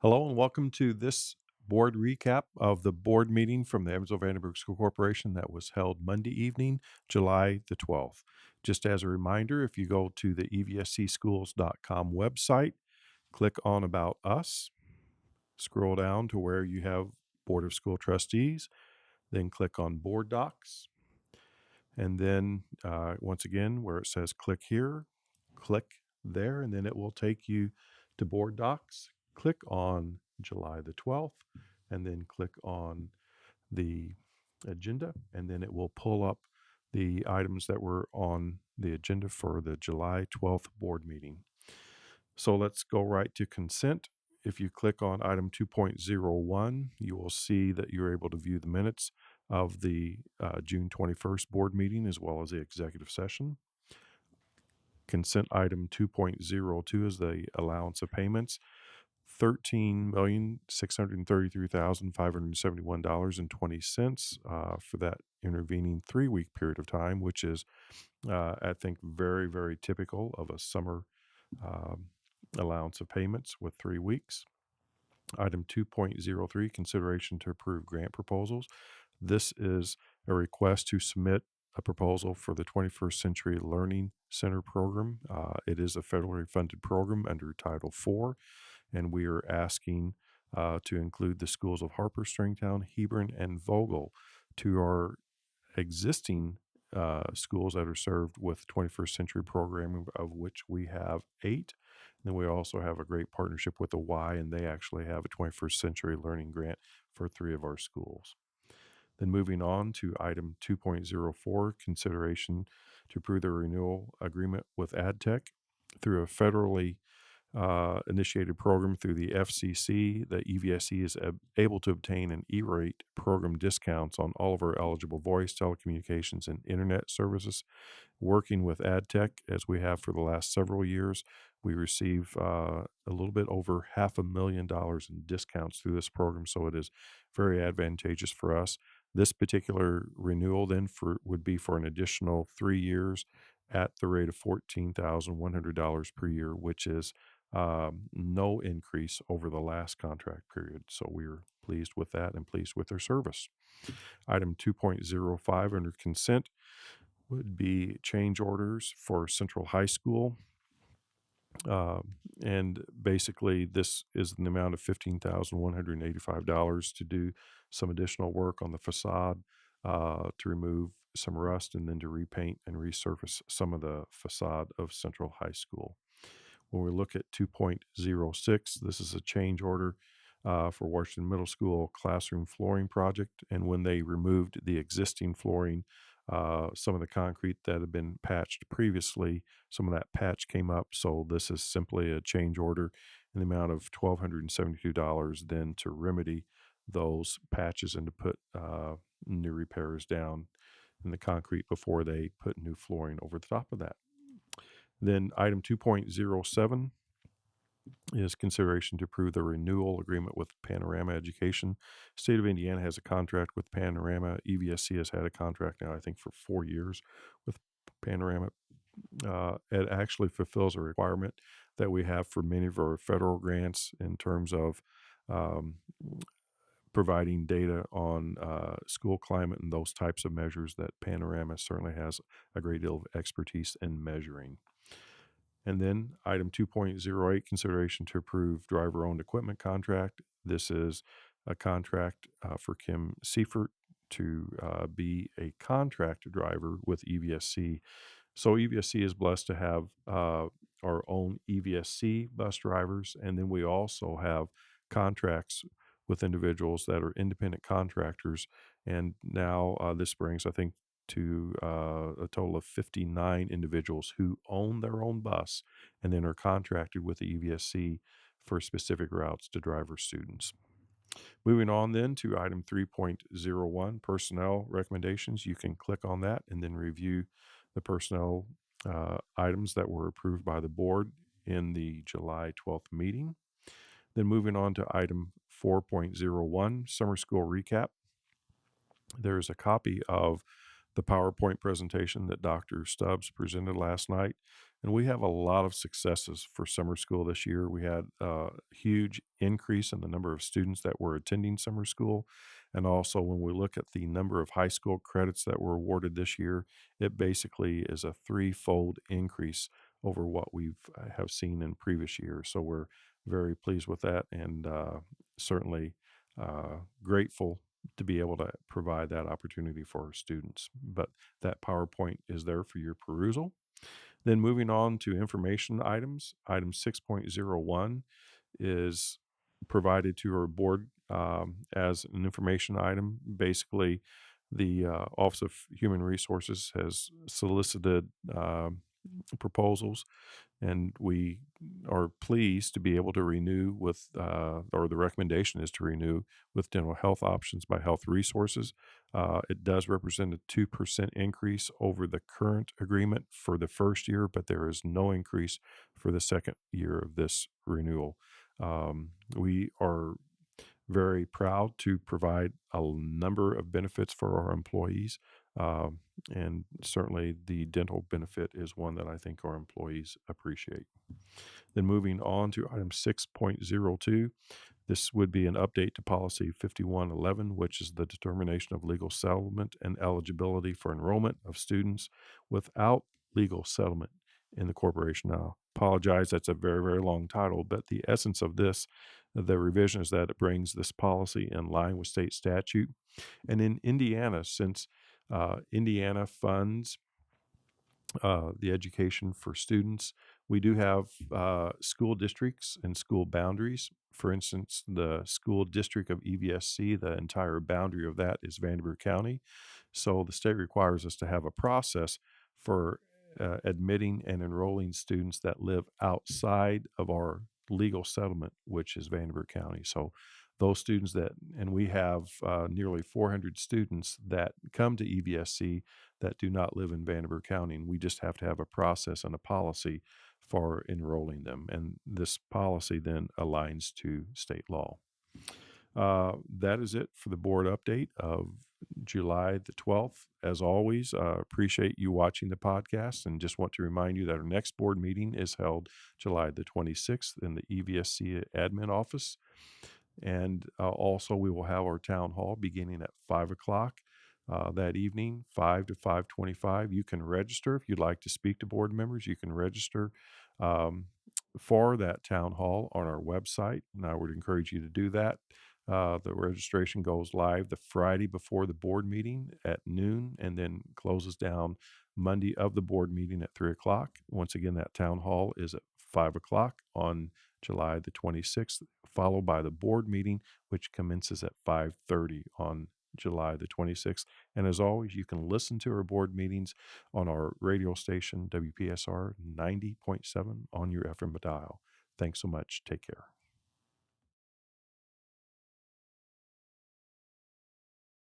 Hello and welcome to this board recap of the board meeting from the Evansville Vanderburgh School Corporation that was held Monday evening, July the 12th. Just as a reminder, if you go to the EVSCschools.com website, click on About Us, scroll down to where you have Board of School Trustees, then click on Board Docs, and then once again, where it says click here, click there, and then it will take you to Board Docs. Click on July the 12th, and then click on the agenda, and then it will pull up the items that were on the agenda for the July 12th board meeting. So let's go right to consent. If you click on item 2.01, you will see that you're able to view the minutes of the June 21st board meeting as well as the executive session. Consent item 2.02 is the allowance of payments. $13,633,571.20 for that intervening 3-week period of time, which is, I think, very, very typical of a summer um, allowance of payments with 3 weeks. Item 2.03, consideration to approve grant proposals. This is a request to submit a proposal for the 21st Century Learning Center program. It is a federally funded program under Title IV, and we are asking to include the schools of Harper, Stringtown, Hebron, and Vogel to our existing schools that are served with 21st century programming, of which we have 8. And then we also have a great partnership with the Y, and they actually have a 21st century learning grant for 3 of our schools. Then moving on to item 2.04, consideration to approve the renewal agreement with AdTech through a federally initiated program through the FCC. The EVSC is able to obtain an E-rate program discounts on all of our eligible voice, telecommunications, and internet services. Working with AdTech, as we have for the last several years, we receive a little bit over $500,000 in discounts through this program, so it is very advantageous for us. This particular renewal then would be for an additional 3 years at the rate of $14,100 per year, which is no increase over the last contract period. So we are pleased with that and pleased with their service. Item 2.05 under consent would be change orders for Central High School. And basically, this is in the amount of $15,185 to do some additional work on the facade, to remove some rust, and then to repaint and resurface some of the facade of Central High School. When we look at 2.06, this is a change order for Washington Middle School classroom flooring project. And when they removed the existing flooring, some of the concrete that had been patched previously, some of that patch came up. So this is simply a change order in the amount of $1,272 then to remedy those patches and to put new repairs down in the concrete before they put new flooring over the top of that. Then item 2.07 is consideration to approve the renewal agreement with Panorama Education. State of Indiana has a contract with Panorama. EVSC has had a contract now, I think, for 4 years with Panorama. It actually fulfills a requirement that we have for many of our federal grants in terms of um, providing data on school climate and those types of measures that Panorama certainly has a great deal of expertise in measuring. And then item 2.08, consideration to approve driver-owned equipment contract. This is a contract for Kim Seifert to be a contract driver with EVSC. So EVSC is blessed to have our own EVSC bus drivers, and then we also have contracts with individuals that are independent contractors. And now this brings, I think, to a total of 59 individuals who own their own bus and then are contracted with the EVSC for specific routes to driver students. Moving on then to item 3.01, personnel recommendations. You can click on that and then review the personnel items that were approved by the board in the July 12th meeting. Then moving on to item 4.01, summer school recap. There's a copy of the PowerPoint presentation that Dr. Stubbs presented last night. And we have a lot of successes for summer school this year. We had a huge increase in the number of students that were attending summer school. And also, when we look at the number of high school credits that were awarded this year, it basically is a threefold increase over what we've have seen in previous years. So we're very pleased with that, and certainly grateful to be able to provide that opportunity for our students. But that PowerPoint is there for your perusal. Then moving on to information items, item 6.01 is provided to our board as an information item. Basically, the Office of Human Resources has solicited proposals, and we are pleased to be able to renew with, or the recommendation is to renew with dental health options by Health Resources. It does represent a 2% increase over the current agreement for the first year, but there is no increase for the second year of this renewal. We are very proud to provide a number of benefits for our employees. Um, and certainly the dental benefit is one that I think our employees appreciate. Then moving on to item 6.02, this would be an update to policy 5111, which is the determination of legal settlement and eligibility for enrollment of students without legal settlement in the corporation. Now, apologize, that's a very, very long title, but the essence of this, the revision is that it brings this policy in line with state statute. And in Indiana, since Indiana funds the education for students. We do have school districts and school boundaries. For instance, the school district of EVSC, the entire boundary of that is Vanderbilt County. So the state requires us to have a process for admitting and enrolling students that live outside of our legal settlement, which is Vanderbilt County. So those students that, and we have nearly 400 students that come to EVSC that do not live in Vanderbilt County, and we just have to have a process and a policy for enrolling them. And this policy then aligns to state law. That is it for the board update of July the 12th. As always, appreciate you watching the podcast, and just want to remind you that our next board meeting is held July the 26th in the EVSC admin office. And also, we will have our town hall beginning at 5 o'clock that evening, 5 to 5:25. You can register if you'd like to speak to board members. You can register um, for that town hall on our website, and I would encourage you to do that. The registration goes live the Friday before the board meeting at noon, and then closes down Monday of the board meeting at 3 o'clock. Once again, that town hall is at 5 o'clock on July the 26th, followed by the board meeting, which commences at 5:30 on July the 26th. And as always, you can listen to our board meetings on our radio station, WPSR 90.7 on your FM dial. Thanks so much. Take care.